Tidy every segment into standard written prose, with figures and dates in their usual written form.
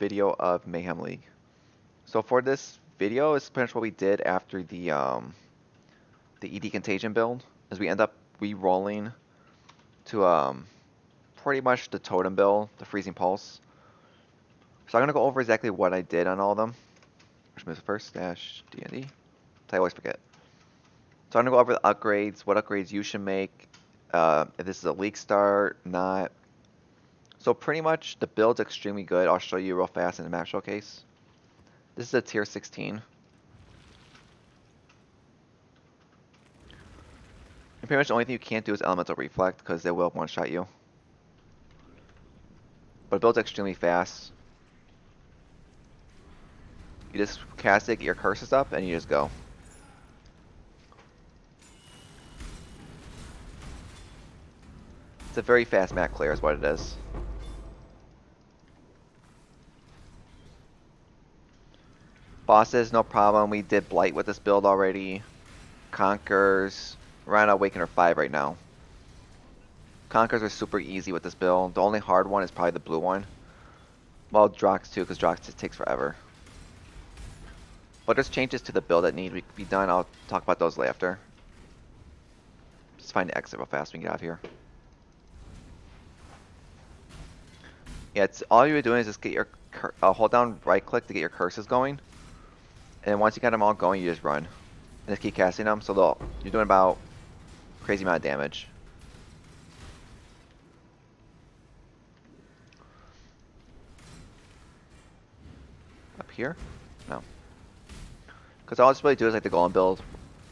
video of Mayhem League. So for this video, it's pretty much what we did after the ED contagion build, is we end up re-rolling to pretty much the totem build, the freezing pulse. So I'm gonna go over exactly what I did on all of them. Which moves first dash D&D. I always forget. So I'm gonna go over the upgrades, what upgrades you should make, if this is a league start, not. So pretty much the build's extremely good. I'll show you real fast in the map showcase. This is a tier 16. And pretty much the only thing you can't do is elemental reflect because they will one-shot you. But it builds extremely fast. You just cast it, get your curses up, and you just go. It's a very fast map clear is what it is. Bosses, no problem. We did Blight with this build already. Conquers. We're on Awakener 5 right now. Conquers are super easy with this build. The only hard one is probably the blue one. Well, Drox too, because Drox just takes forever. But there's changes to the build that need to be done. I'll talk about those later. Just find the exit real fast when we get out of here. Yeah, it's all you're doing is just get your hold down right click to get your curses going. And once you got them all going, you just run. And just keep casting them, so you're doing about crazy amount of damage. Up here? No. Because all it's really do is like the golem build.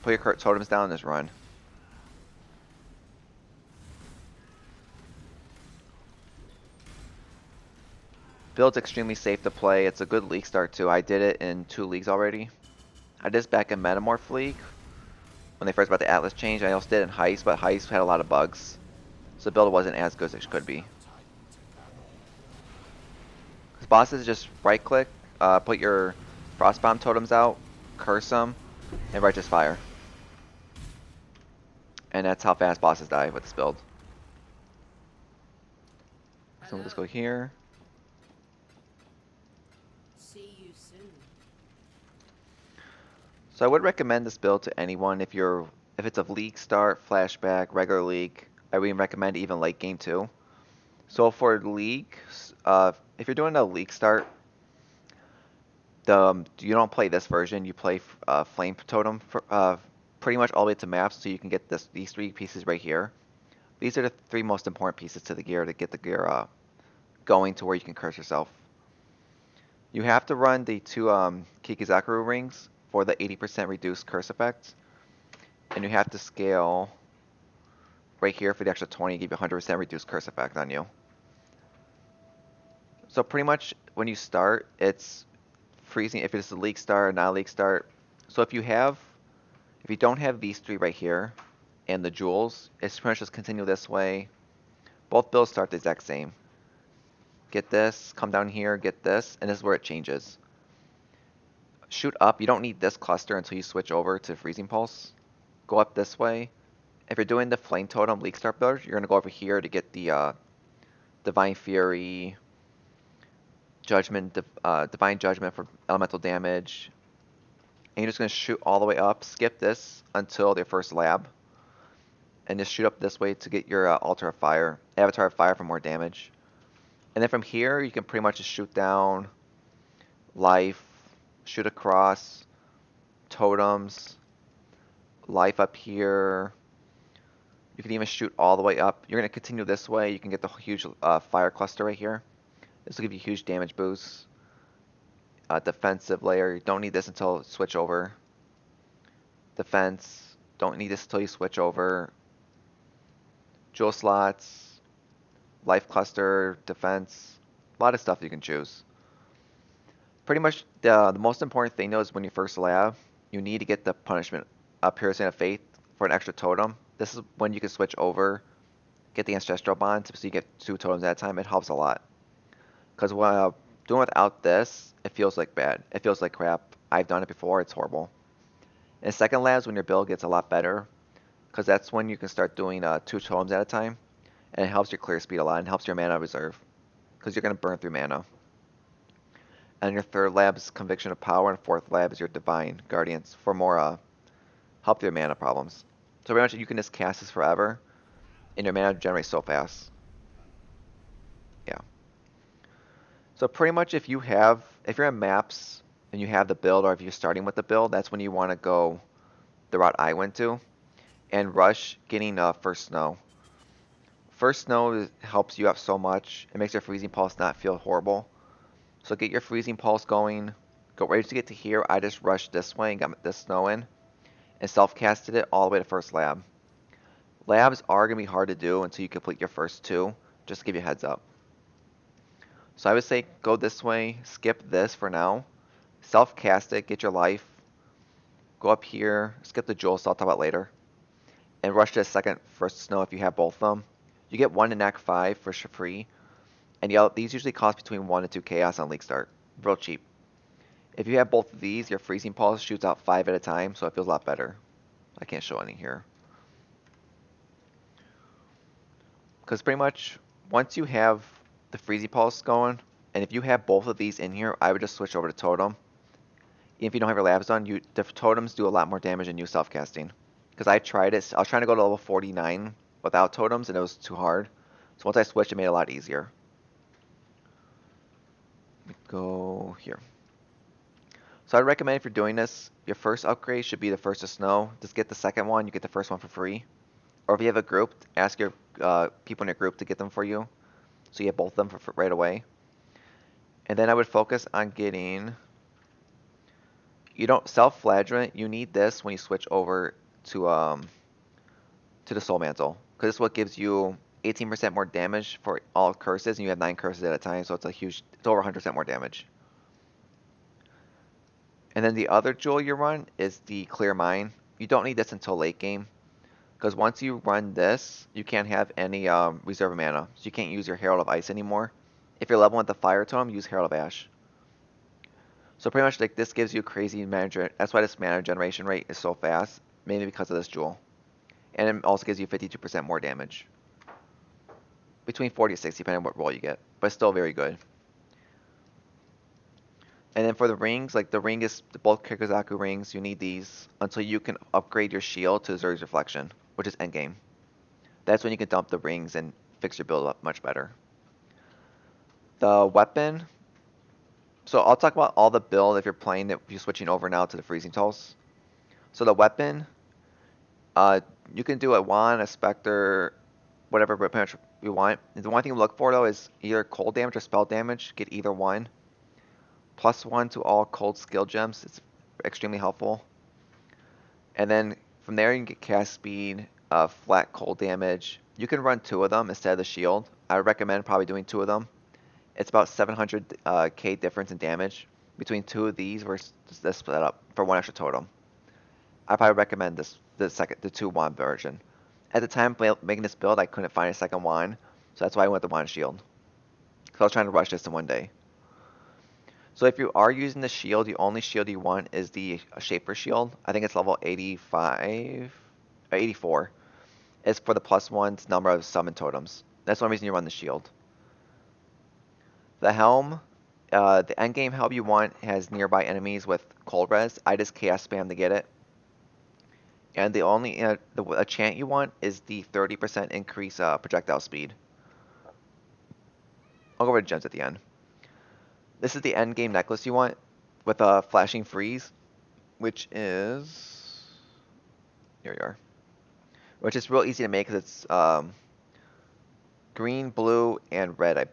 Put your totems down and just run. Build's extremely safe to play. It's a good league start too. I did it in 2 leagues already. I did this back in Metamorph League when they first brought the Atlas change. I also did it in Heist, but Heist had a lot of bugs. So the build wasn't as good as it could be. Because bosses just right click, put your Frostbomb totems out, curse them, and Righteous Fire. And that's how fast bosses die with this build. So we'll just go here. So I would recommend this build to anyone if it's a league start, flashback, regular league. I would recommend even late game too. So for league, if you're doing a league start, you don't play this version. You play Flame Totem for, pretty much all the way to maps, so you can get these 3 pieces right here. These are the 3 most important pieces to the gear to get the gear going to where you can curse yourself. You have to run the 2 Kikizaku rings for the 80% reduced curse effect. And you have to scale right here for the extra 20, give you 100% reduced curse effect on you. So pretty much when you start, it's freezing if it's a league start or not a league start. So if you don't have these 3 right here and the jewels, it's pretty much just continue this way. Both builds start the exact same. Get this, come down here, get this, and this is where it changes. Shoot up, you don't need this cluster until you switch over to Freezing Pulse. Go up this way. If you're doing the Flame Totem League Start build, you're going to go over here to get the Divine Fury, Judgment, Divine Judgment for elemental damage. And you're just going to shoot all the way up, skip this until their first lab. And just shoot up this way to get your Avatar of Fire for more damage. And then from here, you can pretty much just shoot down life, shoot across, totems, life up here. You can even shoot all the way up. You're going to continue this way. You can get the huge fire cluster right here. This will give you a huge damage boost. Defensive layer. You don't need this until switch over. Defense. Don't need this until you switch over. Jewel slots. Life cluster, defense, a lot of stuff you can choose. Pretty much the most important thing though is when you first lab, you need to get the punishment, Piercing of Faith for an extra totem. This is when you can switch over, get the Ancestral Bond, so you get 2 totems at a time. It helps a lot. Because when doing without this, it feels like bad. It feels like crap. I've done it before, it's horrible. In second labs, when your build gets a lot better, because that's when you can start doing 2 totems at a time. And it helps your clear speed a lot and helps your mana reserve. Because you're going to burn through mana. And your third lab is Conviction of Power, and fourth lab is your Divine Guardians for more help with your mana problems. So pretty much you can just cast this forever, and your mana generates so fast. Yeah. So pretty much if you're in maps and you have the build, or if you're starting with the build, that's when you want to go the route I went to, and rush getting first snow. First snow helps you out so much. It makes your freezing pulse not feel horrible. So get your freezing pulse going. Go ready to get to here. I just rushed this way and got this snow in, and self-casted it all the way to first lab. Labs are going to be hard to do until you complete your first two, just to give you a heads up. So I would say go this way, skip this for now, self-cast it, get your life, go up here, skip the jewels, I'll talk about later, and rush to the second first snow if you have both of them. You get one in Act 5 for free, and these usually cost between 1 and 2 chaos on league start. Real cheap. If you have both of these, your freezing pulse shoots out 5 at a time, so it feels a lot better. I can't show any here. Because pretty much, once you have the freezing pulse going, and if you have both of these in here, I would just switch over to totem. If you don't have your labs done, the totems do a lot more damage than you self-casting. Because I tried it, I was trying to go to level 49 without totems, and it was too hard. So once I switched, it made it a lot easier. Let me go here. So I'd recommend if you're doing this, your first upgrade should be the first to snow. Just get the second one, you get the first one for free. Or if you have a group, ask your people in your group to get them for you. So you get both of them for right away. And then I would focus on getting, you don't self-flagellant, you need this when you switch over to the Soul Mantle. Because this is what gives you 18% more damage for all curses, and you have 9 curses at a time, so it's over 100% more damage. And then the other jewel you run is the Clear Mind. You don't need this until late game, because once you run this, you can't have any reserve mana, so you can't use your Herald of Ice anymore. If you're leveling with the Fire Tome, use Herald of Ash. So pretty much like this gives you crazy mana. That's why this mana generation rate is so fast, mainly because of this jewel. And it also gives you 52% more damage. Between 40 to 60, depending on what roll you get, but it's still very good. And then for the rings, like the ring is both Kikuzaku rings, you need these until you can upgrade your shield to Zuri's Reflection, which is endgame. That's when you can dump the rings and fix your build up much better. The weapon, so I'll talk about all the build if you're playing it, if you're switching over now to the freezing tools. So the weapon, you can do a wand, a specter, whatever pretty much you want. The one thing to look for though is either cold damage or spell damage. Get either one. +1 to all cold skill gems. It's extremely helpful. And then from there you can get cast speed, flat cold damage. You can run 2 of them instead of the shield. I would recommend probably doing 2 of them. It's about 700k difference in damage between 2 of these versus this split up for 1 extra totem. I probably recommend the 2 wand version. At the time making this build, I couldn't find a second wand, so that's why I went with the wand shield. So I was trying to rush this in one day. So if you are using the shield, the only shield you want is the Shaper Shield. I think it's level 85, or 84. It's for the +1 number of summon totems. That's one reason you run the shield. The helm, the endgame helm you want has nearby enemies with cold res. I just chaos spam to get it. And the only the chant you want is the 30% increase projectile speed. I'll go over to gems at the end. This is the end game necklace you want with a flashing freeze, which is, here we are, which is real easy to make because it's green, blue, and red.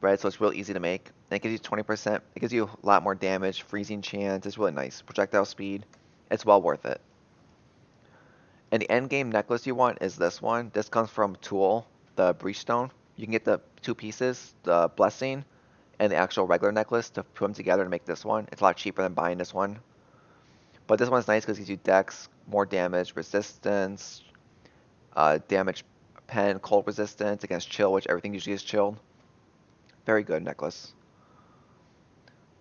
Red, so it's real easy to make. And it gives you 20%. It gives you a lot more damage, freezing chance. It's really nice. Projectile speed. It's well worth it. And the end game necklace you want is this one. This comes from Tool, the Breachstone. You can get the 2 pieces, the Blessing and the actual regular necklace, to put them together to make this one. It's a lot cheaper than buying this one. But this one's nice because it gives you dex, more damage, resistance, damage pen, cold resistance against chill, which everything usually is chilled. Very good necklace.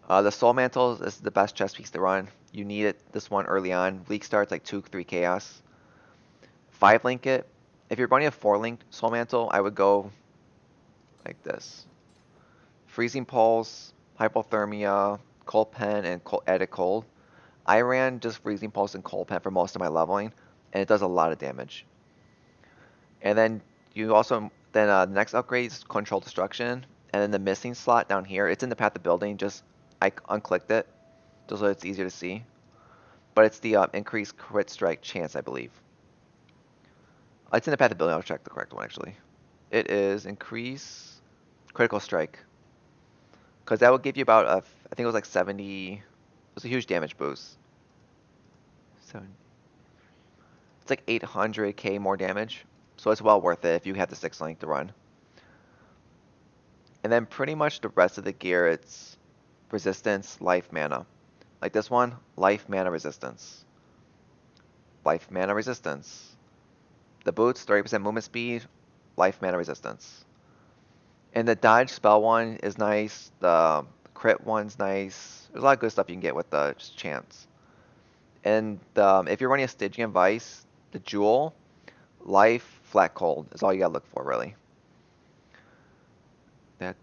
The Soul Mantle is the best chest piece to run. You need it, this one early on. League starts like 2-3 chaos. 5-link it. If you're running a 4-link Soul Mantle, I would go like this. Freezing Pulse, Hypothermia, cold pen, and added cold. I ran just freezing pulse and cold pen for most of my leveling, and it does a lot of damage. And then you also the next upgrade is control destruction, and then the missing slot down here, it's in the path of building. Just I unclicked it, just so it's easier to see. But it's the increased crit strike chance, I believe. It's in the path of building. I'll check the correct one actually. It is increase critical strike, because that will give you about I think it was like 70. It was a huge damage boost. It's like 800k more damage, so it's well worth it if you have the 6 link to run. And then pretty much the rest of the gear, it's resistance, life, mana. Like this one, life, mana, resistance. Life, mana, resistance. The boots, 30% movement speed, life, mana, resistance. And the dodge spell one is nice. The crit one's nice. There's a lot of good stuff you can get with the chance. And if you're running a Stygian Vice, the Jewel, life, flat cold is all you gotta look for, really. And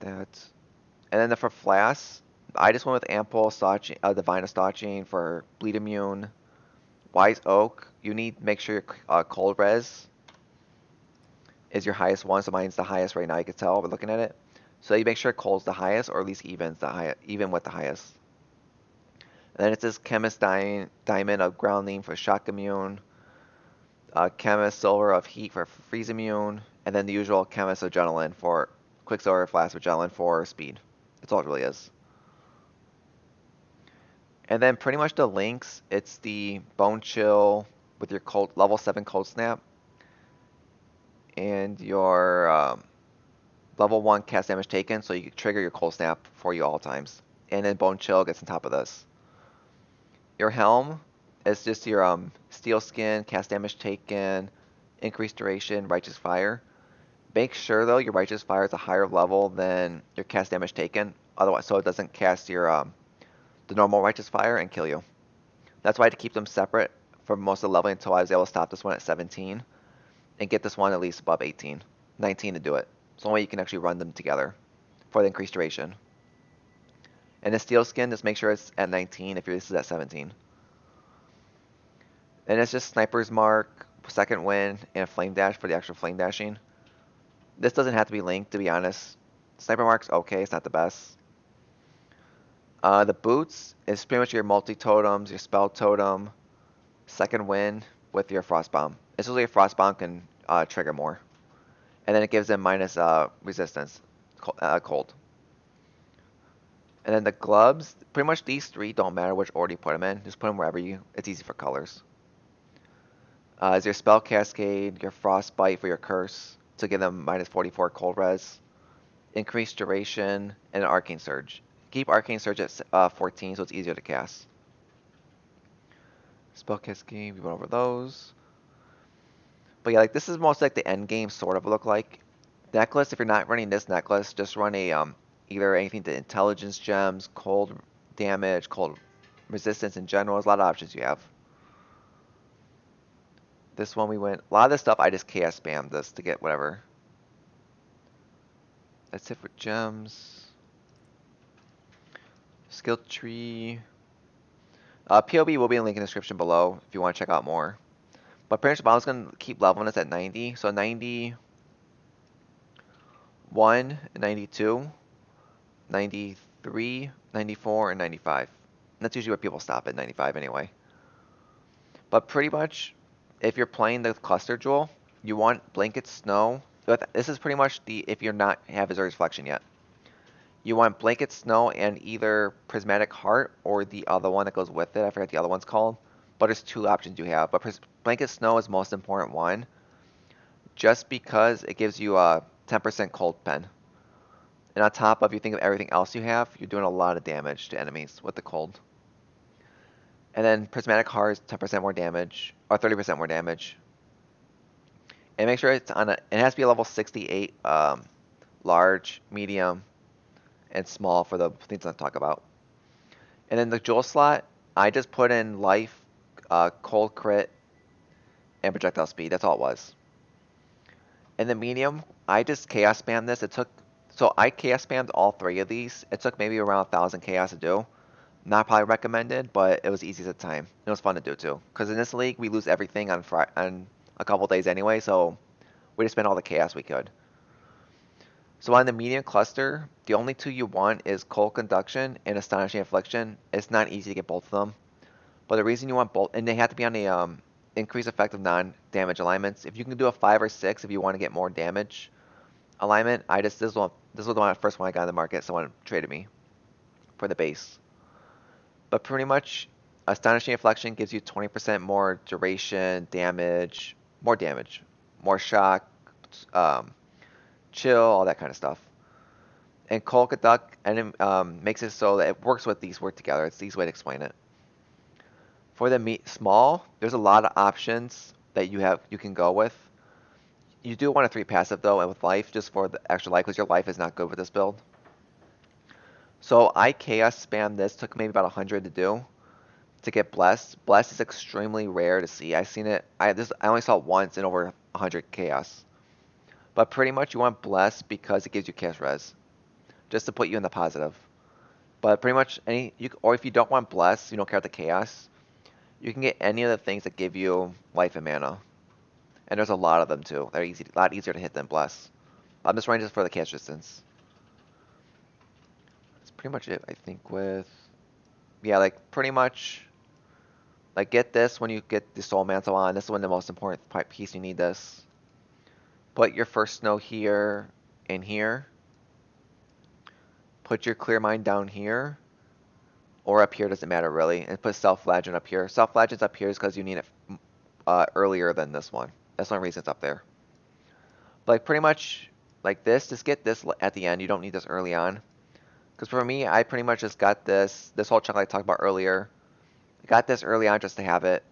then for Flask, I just went with Ample, Divine Stotching for Bleed Immune. Wise Oak, you need to make sure your cold res is your highest one, so mine's the highest right now, you can tell by looking at it. So you make sure cold's the highest, or at least even with the highest. And then it says Chemist Diamond of Grounding for Shock Immune. Chemist Silver of Heat for Freeze Immune. And then the usual Chemist Adrenaline for Quicksilver Flask Adrenaline for Speed. That's all it really is. And then pretty much the links, it's the Bone Chill with your level 7 Cold Snap. And your level 1 cast damage taken, so you can trigger your Cold Snap for you all times. And then Bone Chill gets on top of this. Your helm is just your Steel Skin, cast damage taken, increased duration, Righteous Fire. Make sure though your Righteous Fire is a higher level than your cast damage taken, otherwise so it doesn't cast your the normal Righteous Fire and kill you. That's why I had to keep them separate for most of the leveling until I was able to stop this one at 17 and get this one at least above 18, 19 to do it. So the only way you can actually run them together for the increased duration. And the Steel Skin, just make sure it's at 19 if this is at 17. And it's just Sniper's Mark, Second Wind, and a Flame Dash for the actual Flame Dashing. This doesn't have to be linked, to be honest. Sniper Mark's okay, it's not the best. The boots is pretty much your multi-totems, your spell totem, Second Wind with your Frost Bomb. It's usually a Frost Bomb can trigger more. And then it gives them minus resistance, cold. And then the gloves, pretty much these 3 don't matter which order you put them in. Just put them wherever it's easy for colors. Is your Spell Cascade, your Frostbite for your Curse to give them minus 44 cold res, increased duration, and an Arcane Surge. Keep Arcane Surge at 14 so it's easier to cast. Spell Cascade, we went over those. But yeah, like this is most like the end game sort of look like. Necklace, if you're not running this necklace, just run a either anything to intelligence gems, cold damage, cold resistance in general. There's a lot of options you have. This one we went, a lot of this stuff I just chaos spammed this to get whatever. That's it for gems. Skill tree. POB will be in the link in the description below if you want to check out more. But pretty much I'm just going to keep leveling this at 90. So 91, 92, 93, 94, and 95. And that's usually where people stop at 95 anyway. But pretty much, if you're playing the cluster jewel, you want Blanket Snow. This is pretty much if you're not have Azura's Reflection yet. You want Blanket Snow and either Prismatic Heart or the other one that goes with it. I forgot the other one's called. But there's 2 options you have. But Blanket Snow is the most important one. Just because it gives you a 10% cold pen. And on top of, you think of everything else you have, you're doing a lot of damage to enemies with the cold. And then Prismatic Heart is 10% more damage, or 30% more damage. And make sure it's it has to be a level 68, large, medium, and small for the things I'll talk about. And then the jewel slot, I just put in life, cold crit, and projectile speed. That's all it was. And the medium, I just chaos spammed this. So I chaos spammed all 3 of these. It took maybe around 1,000 chaos to do. Not probably recommended, but it was easy at the time. It was fun to do too. Because in this league, we lose everything on a couple days anyway, so we just spent all the chaos we could. So on the medium cluster, the only two you want is Cold Conduction and Astonishing Affliction. It's not easy to get both of them. But the reason you want both, and they have to be on the increased effect of non-damage alignments. If you can do a 5 or 6 if you want to get more damage alignment, this was the first one I got in the market, someone traded me for the base. But pretty much, Astonishing Affliction gives you 20% more duration, more shock, um, chill, all that kind of stuff. And Cold Conduct makes it so that it works with these work together. It's the easy way to explain it. For the small, there's a lot of options that you can go with. You do want a 3 passive though, and with life, just for the extra life, because your life is not good with this build. So I chaos spam this, took maybe about 100 to do, to get blessed. Blessed is extremely rare to see. I've seen it, I only saw it once in over 100 chaos. But pretty much you want blessed because it gives you chaos res, just to put you in the positive. But pretty much or if you don't want blessed, you don't care about the chaos, you can get any of the things that give you life and mana. And there's a lot of them too. They're a lot easier to hit than bless. I'm just running just for the chaos resistance. That's pretty much it, I think, yeah, like pretty much, like get this when you get the soul mantle on. This is one of the most important piece. You need this. Put your first snow here and here. Put your clear mind down here. Or up here, doesn't matter really. And put self-flagellant up here. Self-flagellant's up here is because you need it earlier than this one. That's the only reason it's up there. But like pretty much like this, just get this at the end. You don't need this early on. Because for me, I pretty much just got this whole chunk I talked about earlier. Got this early on just to have it.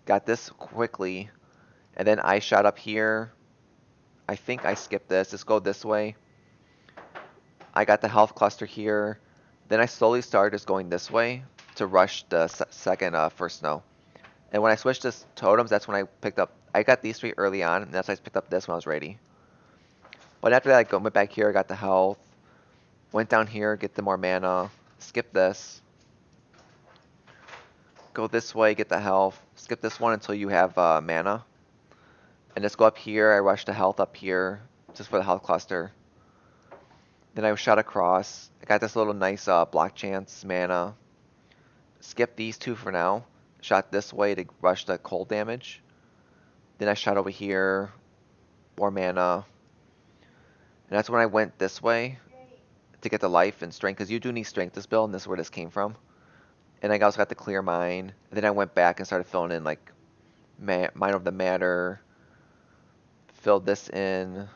Got this quickly. And then I shot up here. I think I skipped this. Just go this way. I got the health cluster here. Then I slowly started just going this way to rush the first snow. And when I switched to totems, that's when I got these 3 early on, and that's why I picked up this when I was ready. But after that, I went back here, got the health. Went down here, get the more mana. Skip this. Go this way, get the health. Skip this one until you have mana. And just go up here, I rushed the health up here, just for the health cluster. Then I shot across. I got this little nice block chance mana. Skip these 2 for now. Shot this way to rush the cold damage. Then I shot over here. More mana. And that's when I went this way to get the life and strength. Because you do need strength this build, and this is where this came from. And I also got the clear mind. And then I went back and started filling in like Mind of the Matter. Filled this in.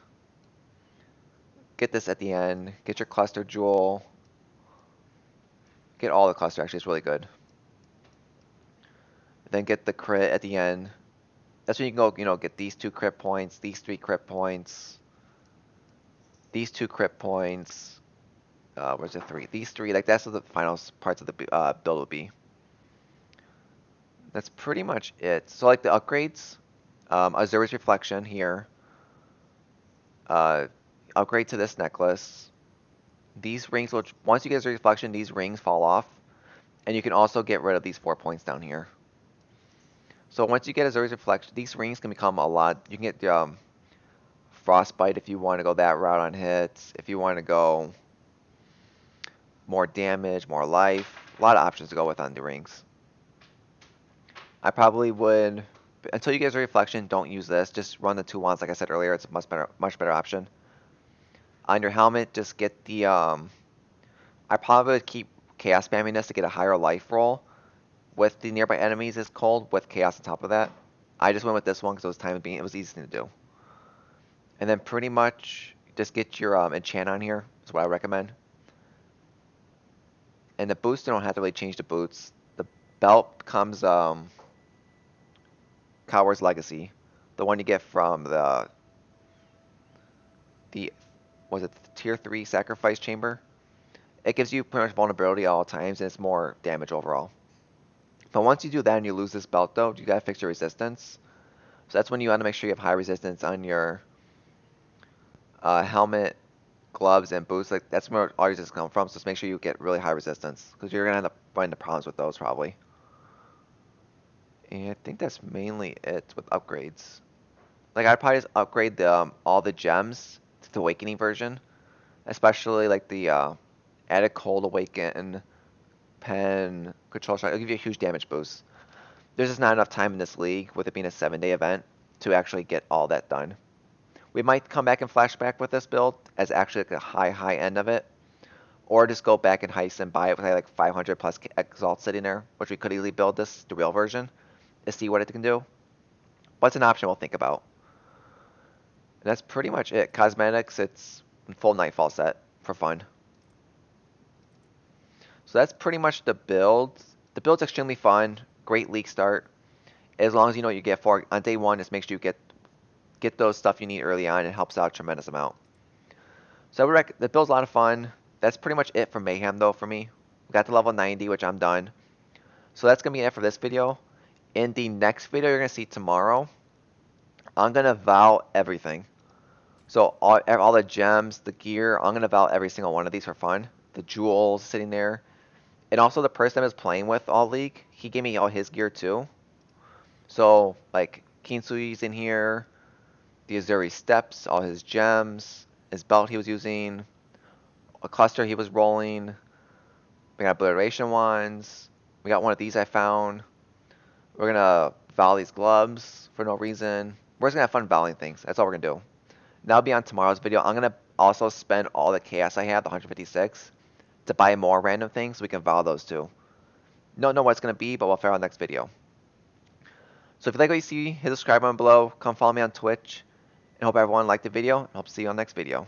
Get this at the end. Get your cluster jewel. Get all the cluster, actually, it's really good. Then get the crit at the end. That's when you can go, get these 2 crit points, these 3 crit points, these 2 crit points. Where's the 3? These 3, like that's what the final parts of the build will be. That's pretty much it. So like the upgrades, Azura's Reflection here. Upgrade to this necklace. These rings, once you get Azura's Reflection, these rings fall off. And you can also get rid of these 4 points down here. So once you get Azura's Reflection, these rings can become a lot. You can get Frostbite if you want to go that route on hits. If you want to go more damage, more life. A lot of options to go with on the rings. I probably would, until you get Azura's Reflection, don't use this. Just run the 2 wands like I said earlier. It's a much better option. On your helmet, just get the, I probably would keep chaos spamming this to get a higher life roll. With the nearby enemies is cold, with chaos on top of that. I just went with this one because it was time being, it was easy to do. And then pretty much just get your enchant on here, is what I recommend. And the boots, you don't have to really change the boots. The belt becomes Coward's Legacy, the one you get from the was it the tier 3 sacrifice chamber? It gives you pretty much vulnerability at all times, and it's more damage overall. But once you do that and you lose this belt though, you gotta fix your resistance. So that's when you want to make sure you have high resistance on your helmet, gloves and boots, like that's where all your resistance come from. So just make sure you get really high resistance, because you're gonna end up running into problems with those probably. And I think that's mainly it with upgrades. Like I'd probably just upgrade the all the gems to the awakening version, especially like the added cold awaken, pen, control strike. It'll give you a huge damage boost. There's just not enough time in this league, with it being a 7-day event, to actually get all that done. We might come back and flashback with this build as actually like a high end of it, or just go back and heist and buy it with like 500 plus exalt sitting there, which we could easily build this, the real version, to see what it can do. But it's an option we'll think about. And that's pretty much it. Cosmetics, it's full Nightfall set for fun. So that's pretty much the build. The build's extremely fun. Great league start. As long as you know what you get for it. On day one, just make sure you get those stuff you need early on. It helps out a tremendous amount. So the build's a lot of fun. That's pretty much it for Mayhem though for me. We got to level 90, which I'm done. So that's going to be it for this video. In the next video you're going to see tomorrow, I'm going to vow everything. So all the gems, the gear, I'm going to vow every single one of these for fun. The jewels sitting there. And also the person I was playing with all league, he gave me all his gear too. So like Kinsui's in here, the Azuri steps, all his gems, his belt he was using, a cluster he was rolling. We got obliteration wands. We got one of these I found. We're gonna volley these gloves for no reason. We're just gonna have fun volleying things. That's all we're gonna do. That'll be on tomorrow's video. I'm gonna also spend all the chaos I have, the 156, to buy more random things so we can volley those too. Don't know what it's gonna be, but we'll figure out next video. So if you like what you see, hit the subscribe button below. Come follow me on Twitch. And hope everyone liked the video. And hope to see you on the next video.